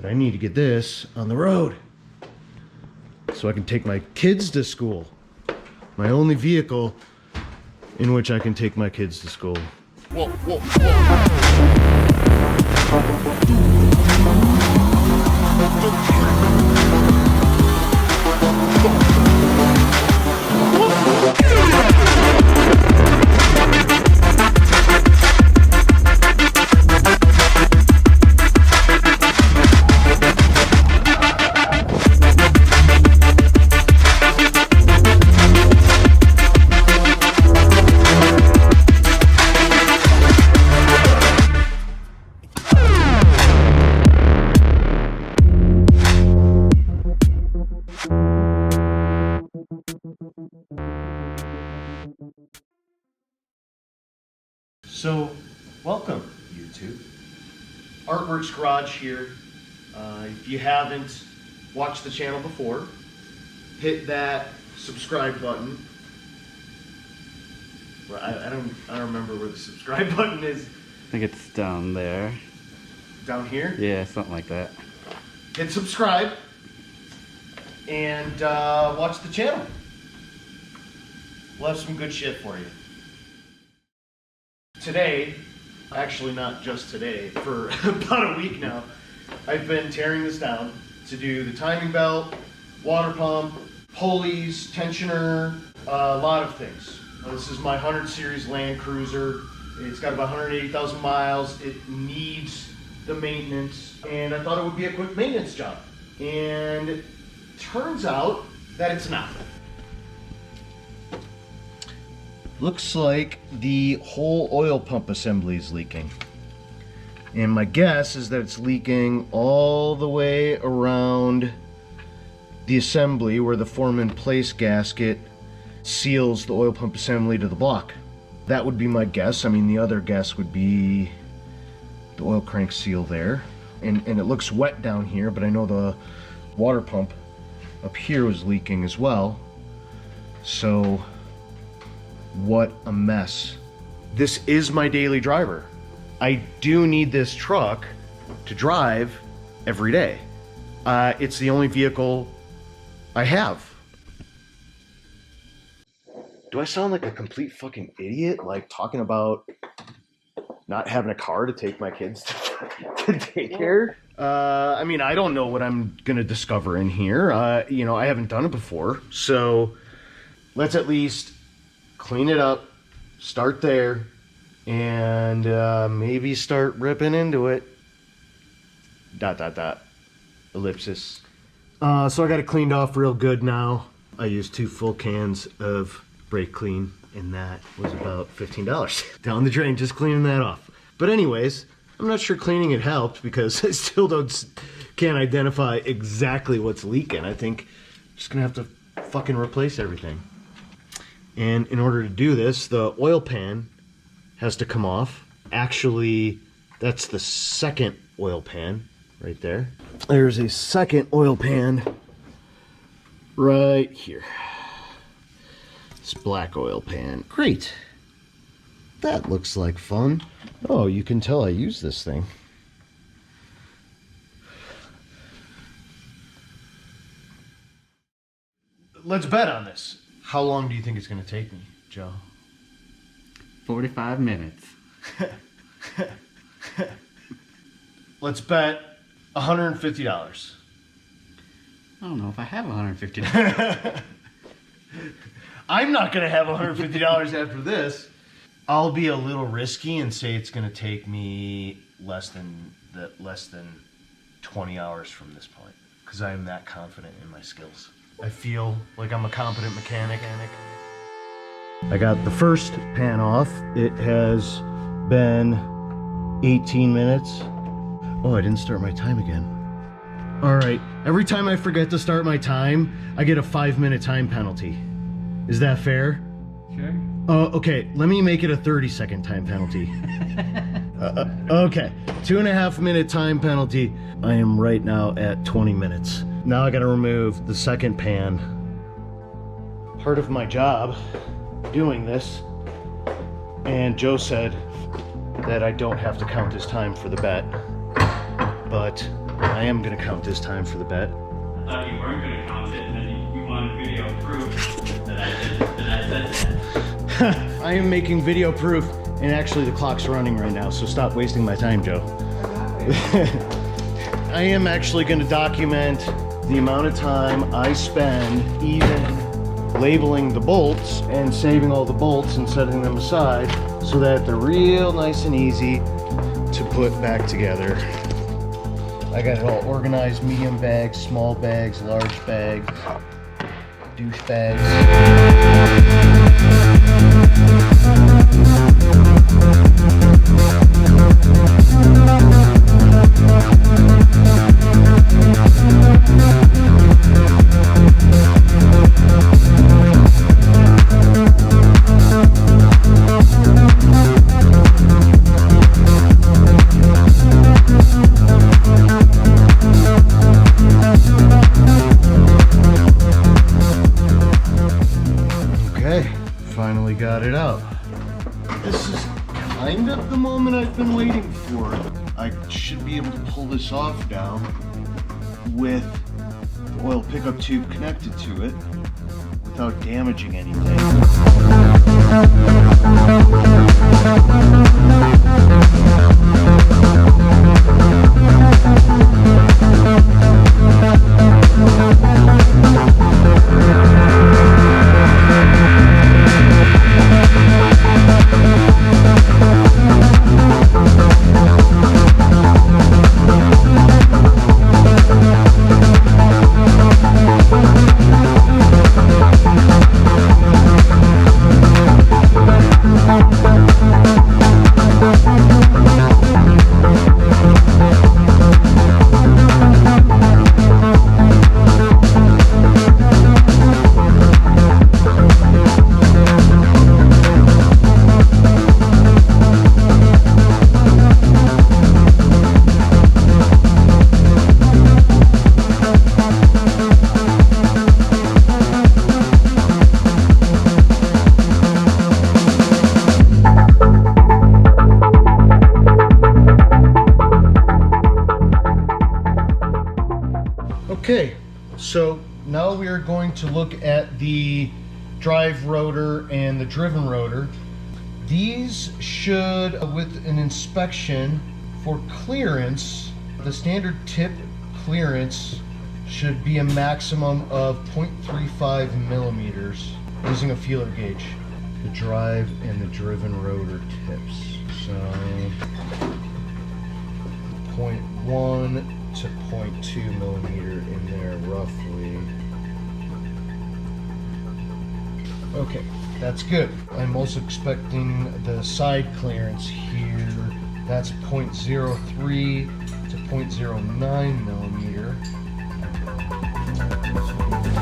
But I need to get this on the road so I can take my kids to school. My only vehicle in which I can take my kids to school. Whoa, whoa, So, welcome, YouTube. Artworks Garage here. If you haven't watched the channel before, hit that subscribe button. Well, I don't remember where the subscribe button is. I think it's down there. Down here? Yeah, something like that. Hit subscribe and watch the channel. We'll have some good shit for you. Today, actually not just today, for about a week now, I've been tearing this down to do the timing belt, water pump, pulleys, tensioner, a lot of things. This is my 100 series Landcruiser. It's got about 180,000 miles. It needs the maintenance, and I thought it would be a quick maintenance job. And it turns out that it's not. Looks like the whole oil pump assembly is leaking. And my guess is that it's leaking all the way around the assembly where the form-in-place gasket seals the oil pump assembly to the block. That would be my guess. I mean, the other guess would be the oil crank seal there. And it looks wet down here, but I know the water pump up here was leaking as well. So, what a mess. This is my daily driver. I do need this truck to drive every day. It's the only vehicle I have. Do I sound like a complete fucking idiot? Like talking about not having a car to take my kids to daycare? I mean, I don't know what I'm gonna discover in here. You know, I haven't done it before. So let's at least clean it up, start there, and maybe start ripping into it. ... Ellipsis. So I got it cleaned off real good now. I used 2 full cans of brake clean, and that was about $15 down the drain, just cleaning that off. But anyways, I'm not sure cleaning it helped because I still can't identify exactly what's leaking. I think I'm just gonna have to fucking replace everything. And in order to do this, the oil pan has to come off. Actually, that's the second oil pan right there. There's a second oil pan right here. This black oil pan. Great. That looks like fun. Oh, you can tell I use this thing. Let's bet on this. How long do you think it's going to take me, Joe? 45 minutes. Let's bet $150. I don't know if I have $150. I'm not going to have $150 after this. I'll be a little risky and say it's going to take me less than 20 hours from this point, because I am that confident in my skills. I feel like I'm a competent mechanic. I got the first pan off. It has been 18 minutes. Oh, I didn't start my time again. All right, every time I forget to start my time, I get a 5-minute time penalty. Is that fair? Sure. Okay, let me make it a 30-second time penalty. Okay, 2.5-minute time penalty. I am right now at 20 minutes. Now I gotta remove the second pan. Part of my job doing this, and Joe said that I don't have to count this time for the bet, but I am gonna count this time for the bet. I thought you weren't going to count it, and then you wanted video proof that I said that. I am making video proof, and actually the clock's running right now, so stop wasting my time, Joe. I am actually going to document the amount of time I spend even labeling the bolts and saving all the bolts and setting them aside so that they're real nice and easy to put back together. I got it all organized: medium bags, small bags, large bags, douche bags. Finally got it out. This is kind of the moment I've been waiting for. I should be able to pull this off now with the oil pickup tube connected to it without damaging anything. Okay, so now we are going to look at the drive rotor and the driven rotor. These should, with an inspection for clearance, the standard tip clearance should be a maximum of 0.35 millimeters using a feeler gauge. The drive and the driven rotor tips. So 0.1 to 0.2 millimeter in there roughly. Okay, that's good. I'm also expecting the side clearance here. That's 0.03 to 0.09 millimeter.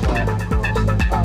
Flat across the top.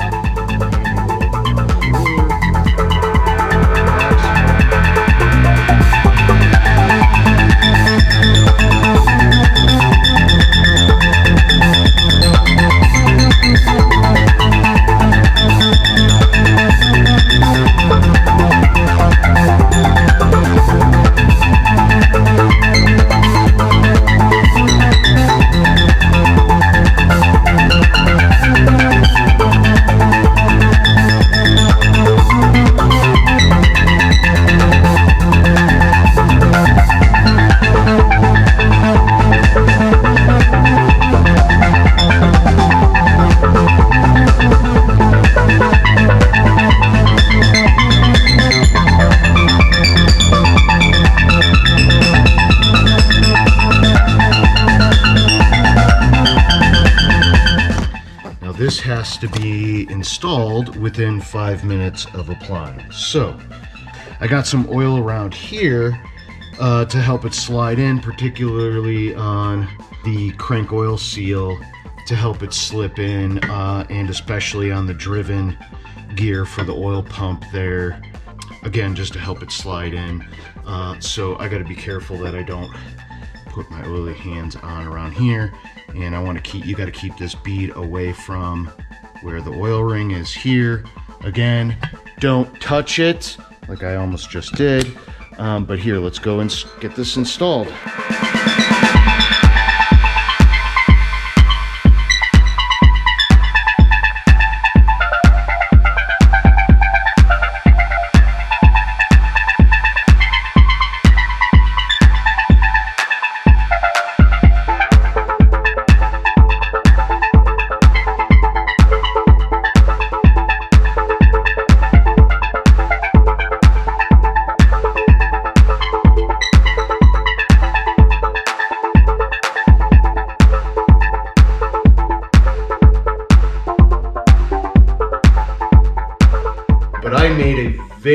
This has to be installed within 5 minutes of applying. So I got some oil around here to help it slide in, particularly on the crank oil seal to help it slip in, and especially on the driven gear for the oil pump there, again, just to help it slide in. So I got to be careful that I don't put my oily hands on around here, and I want to keep, you got to keep this bead away from where the oil ring is here. Again, don't touch it like I almost just did, but here, let's go and get this installed.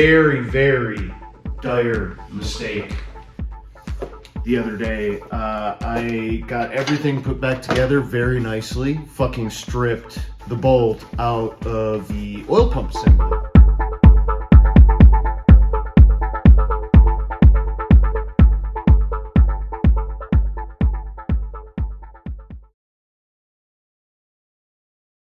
very, very dire mistake the other day. I got everything put back together very nicely, fucking stripped the bolt out of the oil pump assembly.